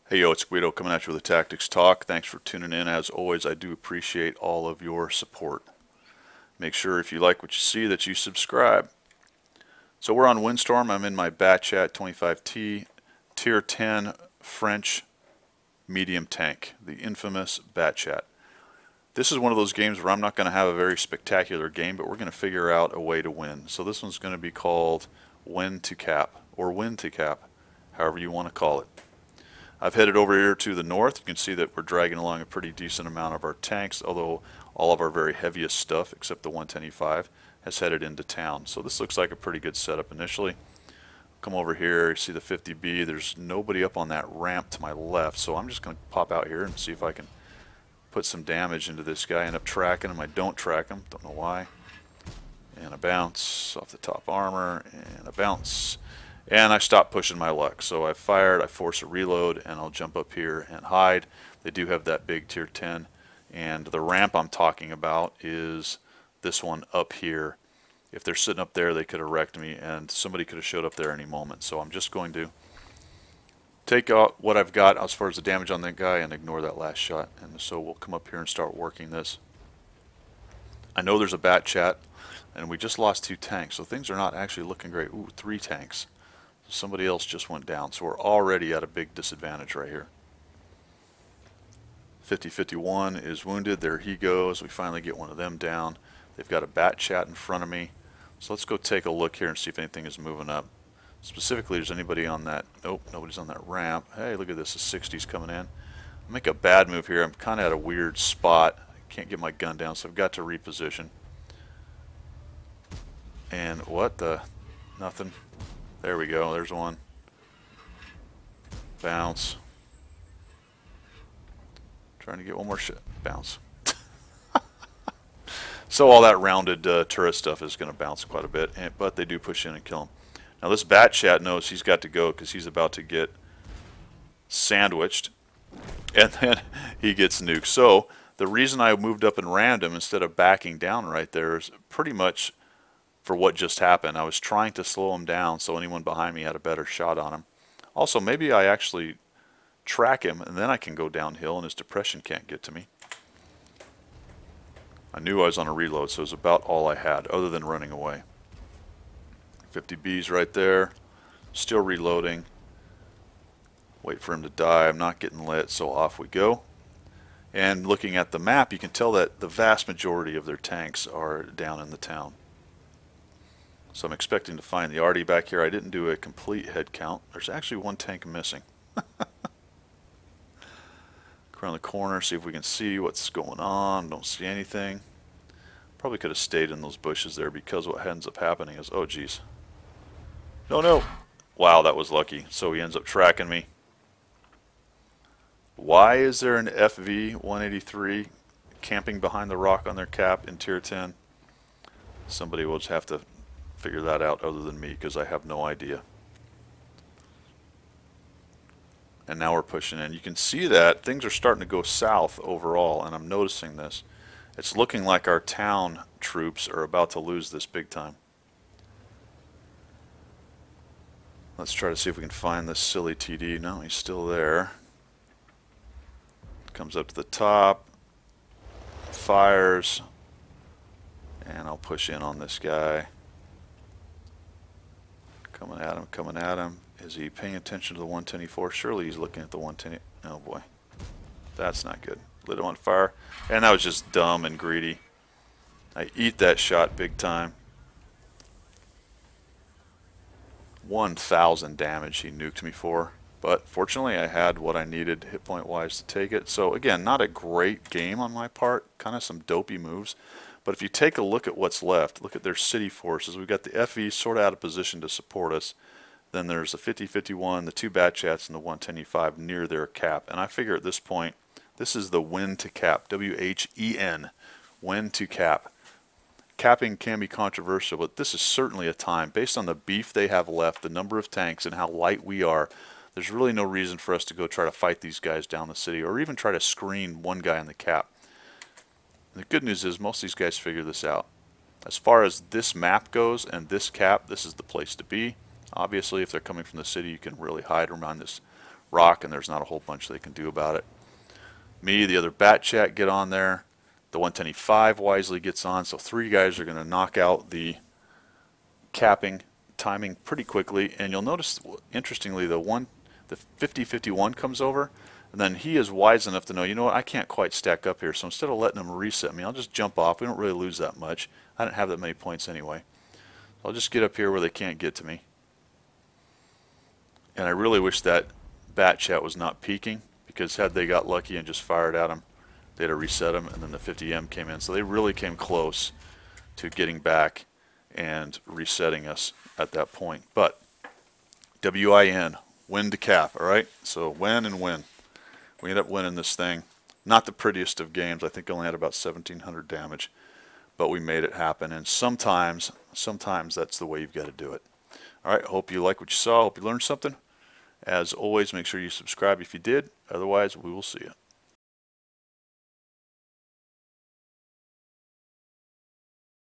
Hey yo, it's Guido coming at you with a Tactics Talk. Thanks for tuning in. As always, I do appreciate all of your support. Make sure if you like what you see that you subscribe. So we're on Windstorm. I'm in my Batchat 25T Tier 10 French medium tank, the infamous Batchat. This is one of those games where I'm not going to have a very spectacular game, but we're going to figure out a way to win. So this one's going to be called Win to Cap, or Win to Cap, however you want to call it. I've headed over here to the north. You can see that we're dragging along a pretty decent amount of our tanks, although all of our very heaviest stuff, except the 110E5, has headed into town. So this looks like a pretty good setup initially. Come over here, you see the 50B. There's nobody up on that ramp to my left, so I'm just going to pop out here and see if I can put some damage into this guy. End up tracking him. I don't track him. Don't know why. And a bounce off the top armor, and a bounce. And I stopped pushing my luck. So I fired, I force a reload, and I'll jump up here and hide. They do have that big tier 10. And the ramp I'm talking about is this one up here. If they're sitting up there, they could have wrecked me, and somebody could have showed up there any moment. So I'm just going to take out what I've got as far as the damage on that guy and ignore that last shot. And so we'll come up here and start working this. I know there's a Batchat, and we just lost 2 tanks, so things are not actually looking great. Ooh, 3 tanks. Somebody else just went down, so we're already at a big disadvantage right here. 50-51 is wounded. There he goes. We finally get one of them down. They've got a Batchat in front of me. So let's go take a look here and see if anything is moving up. Specifically, there's anybody on that. Nope, nobody's on that ramp. Hey, look at this. The 60's coming in. I make a bad move here. I'm kind of at a weird spot. I can't get my gun down, so I've got to reposition. And what the? Nothing. There we go. There's one. Bounce. Trying to get one more shot. Bounce. So all that rounded turret stuff is going to bounce quite a bit, but they do push in and kill him. Now this Batchat knows he's got to go because he's about to get sandwiched, and then he gets nuked. So the reason I moved up and rammed him instead of backing down right there is pretty much for what just happened. I was trying to slow him down so anyone behind me had a better shot on him. Also, maybe I actually track him and then I can go downhill and his depression can't get to me. I knew I was on a reload, so it was about all I had other than running away. 50B's right there. Still reloading. Wait for him to die. I'm not getting lit, so off we go. And looking at the map, you can tell that the vast majority of their tanks are down in the town. So I'm expecting to find the Artie back here. I didn't do a complete head count. There's actually 1 tank missing. Around the corner, see if we can see what's going on. Don't see anything. Probably could have stayed in those bushes there because what ends up happening is, oh geez. No. Wow, that was lucky. So he ends up tracking me. Why is there an FV-183 camping behind the rock on their cap in tier 10? Somebody will just have to figure that out other than me because I have no idea. And now we're pushing in. You can see that things are starting to go south overall, and I'm noticing this. It's looking like our town troops are about to lose this big time. Let's try to see if we can find this silly TD. No, he's still there. Comes up to the top, fires, and I'll push in on this guy. Coming at him. Is he paying attention to the 110E4? Surely he's looking at the 110. Oh boy. That's not good. Lit him on fire. And that was just dumb and greedy. I eat that shot big time. 1,000 damage he nuked me for. But fortunately I had what I needed hit point wise to take it. So again, not a great game on my part. Kind of some dopey moves. But if you take a look at what's left, look at their city forces. We've got the FE sort of out of position to support us. Then there's the 50-51, the 2 Batchats, and the 110E5 near their cap. And I figure at this point, this is the win to cap, W-H-E-N, win to cap. Capping can be controversial, but this is certainly a time, based on the beef they have left, the number of tanks, and how light we are, there's really no reason for us to go try to fight these guys down the city, or even try to screen one guy in the cap. And the good news is most of these guys figure this out. As far as this map goes and this cap, this is the place to be. Obviously, if they're coming from the city, you can really hide around this rock, and there's not a whole bunch they can do about it. Me, the other Bat Chat get on there. The 110E5 wisely gets on, so 3 guys are going to knock out the capping timing pretty quickly. And you'll notice, interestingly, the 5051 comes over, and then he is wise enough to know, you know what, I can't quite stack up here, so instead of letting him reset me, I'll just jump off. We don't really lose that much. I didn't have that many points anyway. I'll just get up here where they can't get to me. And I really wish that Bat Chat was not peaking, because had they got lucky and just fired at him, they'd have reset him, and then the 50M came in. So they really came close to getting back and resetting us at that point. But WIN, win to cap, all right? So win and win. We ended up winning this thing. Not the prettiest of games. I think I only had about 1,700 damage, but we made it happen. And sometimes that's the way you've got to do it. All right, hope you like what you saw. Hope you learned something. As always, make sure you subscribe if you did. Otherwise, we will see you.